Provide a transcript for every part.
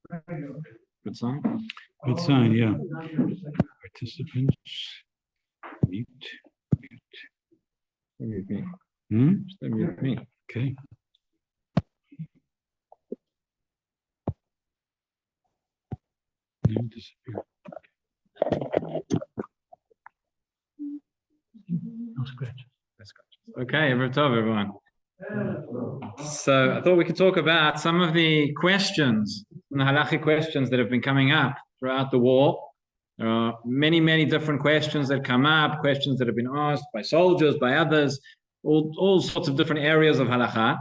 Good sign? Good sign, yeah. Participants, mute. Mute me. Just mute me. Okay. Now disappear. No scratches. Okay, everyone. So I thought we could talk about some of the questions, the halachic questions that have been coming up throughout the war. There are many, many different questions that come up, questions that have been asked by soldiers, by others, all sorts of different areas of halakha.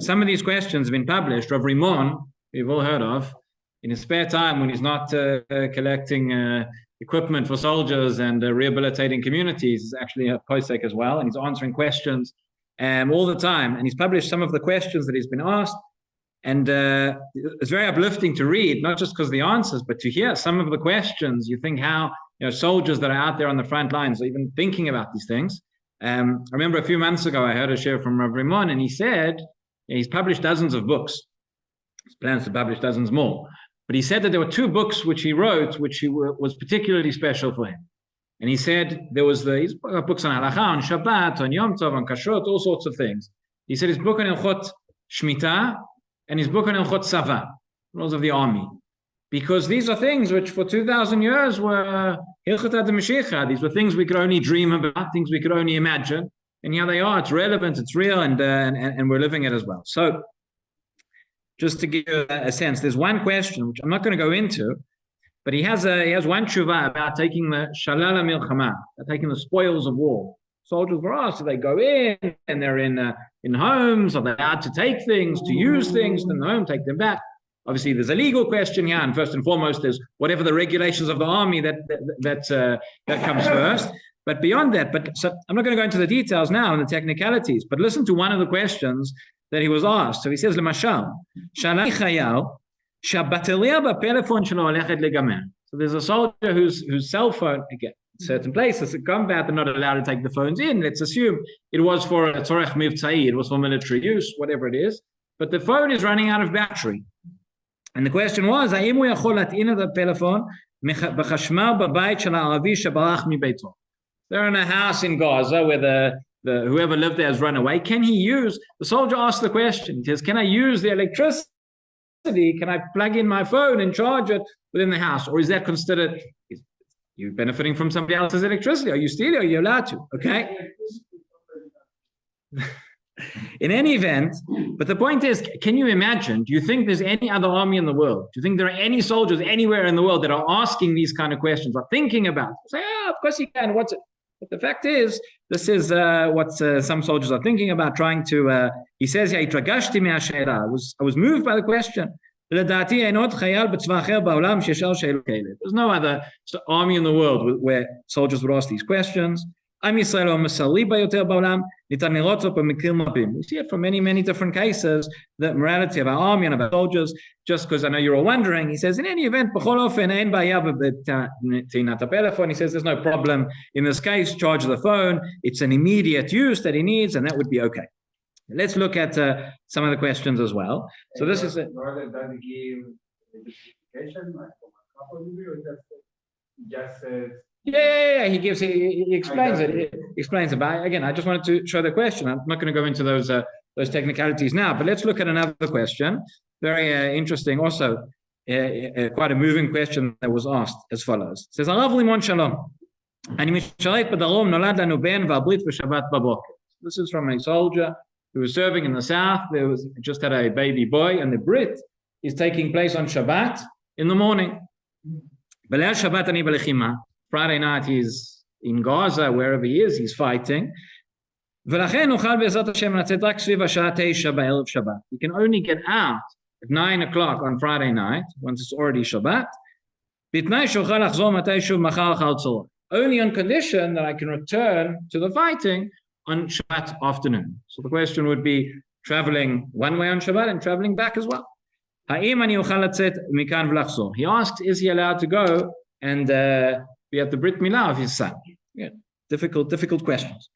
Some of these questions have been published. Rav Rimon, we've all heard of, in his spare time when he's not collecting equipment for soldiers and rehabilitating communities, is actually a posek as well, and he's answering questions all the time. And he's published some of the questions that he's been asked. And it's very uplifting to read, not just because of the answers, but to hear some of the questions. You think how soldiers that are out there on the front lines are even thinking about these things. I remember a few months ago, I heard a shiur from Rabbi Rimon, and he said he's published dozens of books. He plans to publish dozens more. But he said that there were two books which he wrote, which was particularly special for him. And he said there was he's got books on halacha, on Shabbat, on Yom Tov, on Kashrut, all sorts of things. He said his book on Ilchot Shemitah and his book on Ilchot Sava, rules of the army. Because these are things which for 2,000 years were Hilchot Ad Mashiach. These were things we could only dream about, things we could only imagine. And here they are, it's relevant, it's real, and we're living it as well. So just to give you a sense, there's one question, which I'm not going to go into, but he has one tshuva about taking the shalal milchama, taking the spoils of war. Soldiers were asked, do they go in and they're in homes? Are they allowed to take things, to use things in the home, take them back? Obviously, there's a legal question here, and first and foremost, there's whatever the regulations of the army that comes first. But beyond that, so I'm not going to go into the details now and the technicalities, but listen to one of the questions that he was asked. So he says, "Lemashal, shalai chayal shabatteria b'telefon shelo holechet legamer." So there's a soldier whose cell phone, again, certain places at combat, they're not allowed to take the phones in. Let's assume it was for a tzorech mivtzai, it was for military use, whatever it is. But the phone is running out of battery. And the question was, האם הוא יכול להטעין את הפלאפון בחשמל בבית של הערבי שברח מביתו? They're in a house in Gaza where whoever lived there has run away. Can he use, the soldier asked the question, he says, can I use the electricity? Can I plug in my phone and charge it within the house? Or is that considered, you benefiting from somebody else's electricity? Are you stealing? Are you allowed to? Okay. In any event, but the point is, can you imagine, do you think there's any other army in the world? Do you think there are any soldiers anywhere in the world that are asking these kind of questions, or thinking about it? Say, of course you can, what's it? But the fact is, this is what some soldiers are thinking about, trying to, he says, I was moved by the question. There's no other army in the world where soldiers would ask these questions. We see it from many, many different cases, the morality of our army and of our soldiers. Just because I know you're all wondering, he says, in any event, he says there's no problem in this case, charge the phone, it's an immediate use that he needs, and that would be okay. Let's look at some of the questions as well. So this is Yeah, he explains it. He explains it. But again, I just wanted to show the question. I'm not going to go into those technicalities now, but let's look at another question. Very interesting also, quite a moving question that was asked as follows. It says, Arav Limon Shalom. This is from a soldier who was serving in the south. Just had a baby boy, and the Brit is taking place on Shabbat in the morning. Friday night he's in Gaza, wherever he is, he's fighting. He can only get out at 9 o'clock on Friday night, once it's already Shabbat. Only on condition that I can return to the fighting on Shabbat afternoon. So the question would be traveling one way on Shabbat and traveling back as well. He asks, is he allowed to go and be at the Brit Milah of his son? Yeah, difficult questions.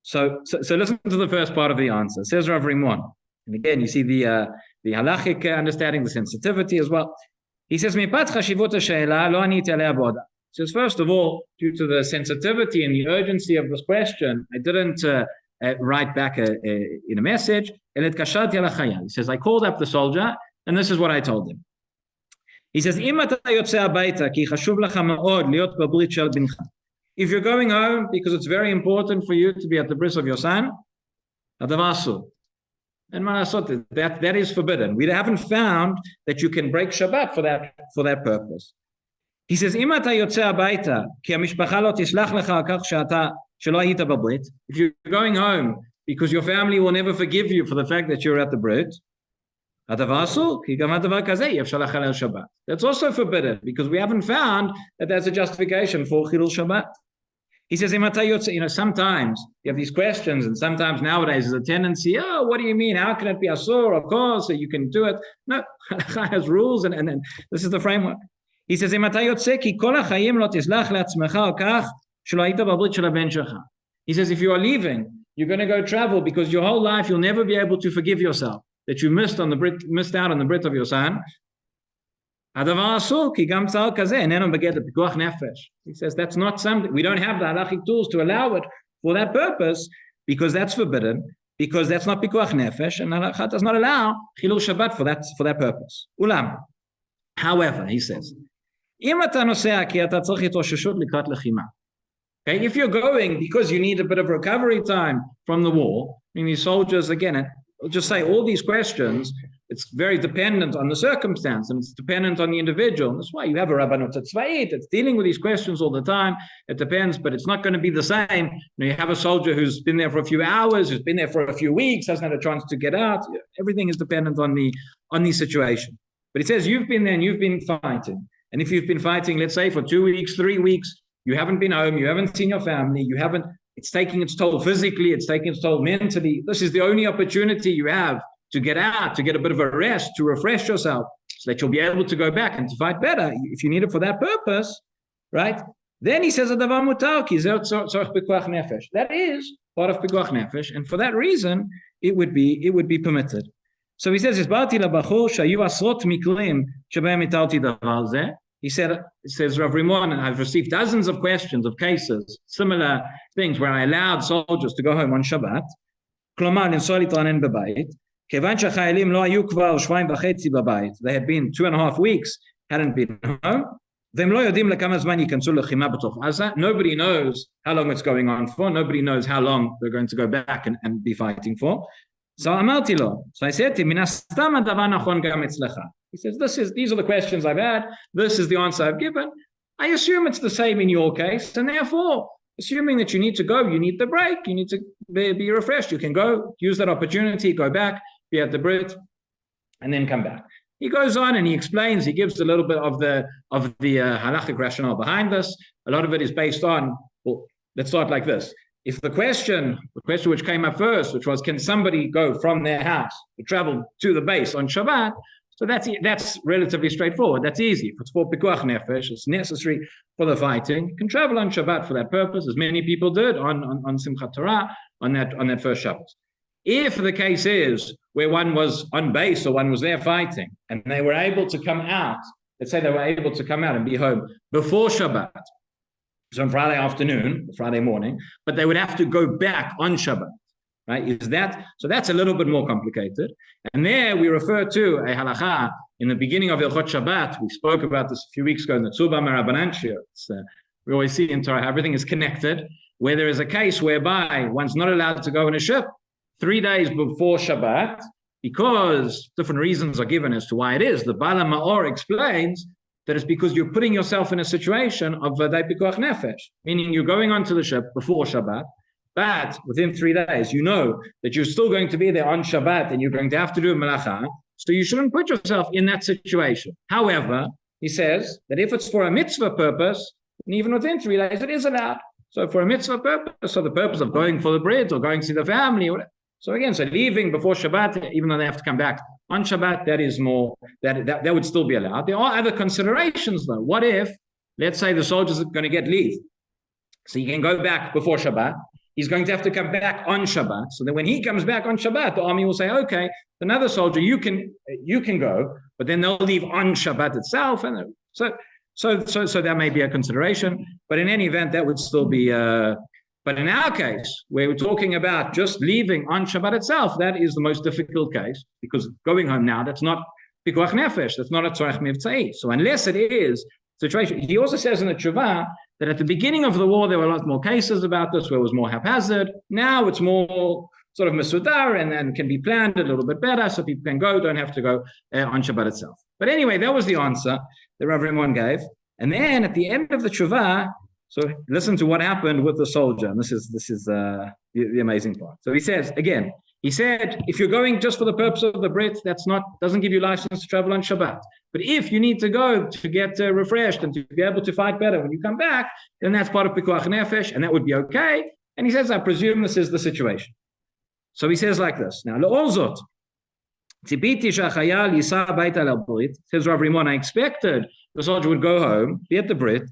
So listen to the first part of the answer. Says Rav Rimon, And again, you see the halachic understanding, the sensitivity as well. He says, says, first of all, due to the sensitivity and the urgency of this question, I didn't write back in a message. He says, I called up the soldier, and this is what I told him. He says, if you're going home because it's very important for you to be at the bris of your son, and that is forbidden. We haven't found that you can break Shabbat for that purpose. He says, if you're going home because your family will never forgive you for the fact that you're at the brit, that's also forbidden because we haven't found that there's a justification for Chilul Shabbat. He says, sometimes you have these questions, and sometimes nowadays there's a tendency, what do you mean? How can it be asur? Of course, you can do it. No, Halacha has rules, and this is the framework. He says, he says, if you are leaving, you're going to go travel because your whole life you'll never be able to forgive yourself that you missed out on the brit of your son. He says that's not something, we don't have the halachic tools to allow it for that purpose because that's forbidden, because that's not pikuach nefesh, and halakha does not allow chilul Shabbat for that purpose. Ulam. However, he says, okay, if you're going because you need a bit of recovery time from the war, I mean, these soldiers, again, I'll just say all these questions, it's very dependent on the circumstance and it's dependent on the individual. And that's why you have a Rabbanut Tzva'it. It's dealing with these questions all the time. It depends, but it's not going to be the same. You have a soldier who's been there for a few hours, who's been there for a few weeks, hasn't had a chance to get out. Everything is dependent on the situation. But it says you've been there and you've been fighting. And if you've been fighting, let's say for 2 weeks, 3 weeks, you haven't been home, you haven't seen your family, it's taking its toll physically, it's taking its toll mentally. This is the only opportunity you have to get out, to get a bit of a rest, to refresh yourself, so that you'll be able to go back and to fight better if you need it for that purpose, right? Then he says, that is part of pikuach nefesh, and for that reason, it would be permitted. So he says, he says, Rav Rimon, I've received dozens of questions of cases, similar things where I allowed soldiers to go home on Shabbat. They had been 2.5 weeks, hadn't been home. Nobody knows how long it's going on for. Nobody knows how long they're going to go back and be fighting for. So I said to him, he says, these are the questions I've had. This is the answer I've given. I assume it's the same in your case, and therefore, assuming that you need to go, you need the break, you need to be refreshed. You can go, use that opportunity, go back, be at the Brit, and then come back. He goes on and he explains, he gives a little bit of the halachic rationale behind this. A lot of it is based on, well, let's start like this. If the question which came up first, which was, can somebody go from their house to travel to the base on Shabbat? So that's relatively straightforward. That's easy. If it's for pikuach nefesh, it's necessary for the fighting. You can travel on Shabbat for that purpose, as many people did on Simchat Torah on that first Shabbat. If the case is where one was on base or one was there fighting and they were able to come out, let's say they were able to come out and be home before Shabbat, so on Friday afternoon, Friday morning, but they would have to go back on Shabbat, right? So that's a little bit more complicated. And there we refer to a halacha in the beginning of Hilchot Shabbat. We spoke about this a few weeks ago in the Tzuba Merabanan Shiur. We always see in Torah, everything is connected, where there is a case whereby one's not allowed to go on a ship 3 days before Shabbat, because different reasons are given as to why it is. The Bala Ma'or explains that it's because you're putting yourself in a situation of Vadai Pikuach Nefesh, meaning you're going onto the ship before Shabbat, but within 3 days, you know that you're still going to be there on Shabbat and you're going to have to do a malacha, so you shouldn't put yourself in that situation. However, he says that if it's for a mitzvah purpose, and even within 3 days, it is allowed. So for a mitzvah purpose, so the purpose of going for the bread or going to see the family, or so again, so leaving before Shabbat, even though they have to come back on Shabbat, that is more, that would still be allowed. There are other considerations though. What if, let's say the soldiers are going to get leave, so you can go back before Shabbat, he's going to have to come back on Shabbat. So that when he comes back on Shabbat, the army will say, okay, another soldier, you can go, but then they'll leave on Shabbat itself. And so that may be a consideration. But in any event, that would still be, but in our case, where we're talking about just leaving on Shabbat itself, that is the most difficult case, because going home now, that's not pikuach nefesh, that's not a tzorech mivtzai. So unless it is situation, he also says in the Tshuva that at the beginning of the war, there were a lot more cases about this, where it was more haphazard. Now it's more sort of mesudar and can be planned a little bit better, so people can go, don't have to go on Shabbat itself. But anyway, that was the answer that Rav Rimon gave. And then at the end of the Tshuva, so listen to what happened with the soldier. And this is the amazing part. So he says, again, he said, if you're going just for the purpose of the Brit, doesn't give you license to travel on Shabbat. But if you need to go to get refreshed and to be able to fight better when you come back, then that's part of Pikuach Nefesh, and that would be okay. And he says, I presume this is the situation. So he says like this. Now, Le'ol Zot, Tzipiti shachayal yisa baita le'brit, says Rav Rimon, I expected the soldier would go home, be at the Brit,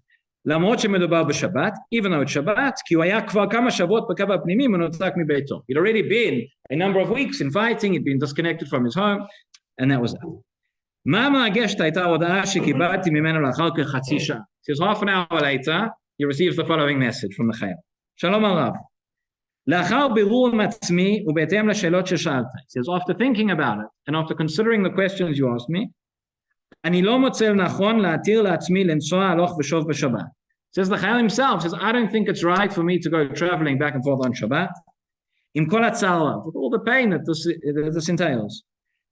למרות שמדובר בשבת, even though it's Shabbat, כי הוא היה כבר כמה שבועות בקו הפנימי מנותק מביתו. He'd already been a number of weeks in fighting, he'd been disconnected from his home, and that was that. מה מרגשת הייתה ההודעה שקיבלתי ממנו לאחר כחצי שעה? Says half an hour later, he receives the following message from the חייל. שלום הרב. לאחר בירור עם עצמי ובהתאם לשאלות ששאלת. Says after thinking about it, and after considering the questions you asked me, אני לא מוצא לנכון להתיר לעצמי לנסוע הלוך ושוב בשבת. Says the Chayil himself, says, I don't think it's right for me to go traveling back and forth on Shabbat. עם כל הצער, with all the pain that this entails.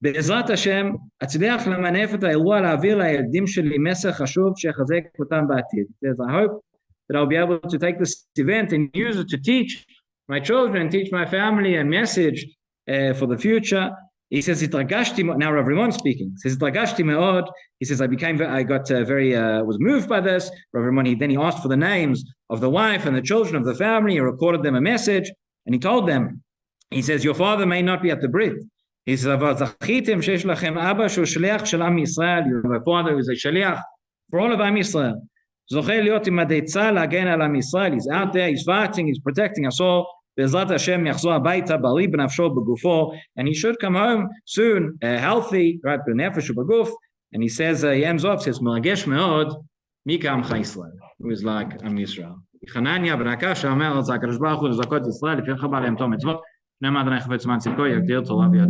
בעזרת השם, אצליח למנף את האירוע להעביר לילדים שלי מסר חשוב שיחזק אותם בעתיד. Says, I hope that I'll be able to take this event and use it to teach my children, teach my family a message for the future. He says, now Rav Rimon speaking, says, he says, I got was moved by this. Rav Rimon, then he asked for the names of the wife and the children of the family. He recorded them a message, and he told them, he says, your father may not be at the Brit. He says, you have a father who is a shaliach for all of Am Yisrael. He's out there, he's fighting, he's protecting us all. בעזרת השם יחזור הביתה בריא בנפשו ובגופו, and he should come home soon, healthy, right, בנפש ובגוף. And he says, he ends off, says, מרגש מאוד, מי כעמך ישראל, who is like עם ישראל. חנניה בן עקשיא אומר, זה הקדוש ברוך הוא לזכות ישראל, לפי חבל להם תום מצוות, פני אדוני חפץ למען צדקו, יגדיר תורה וידע.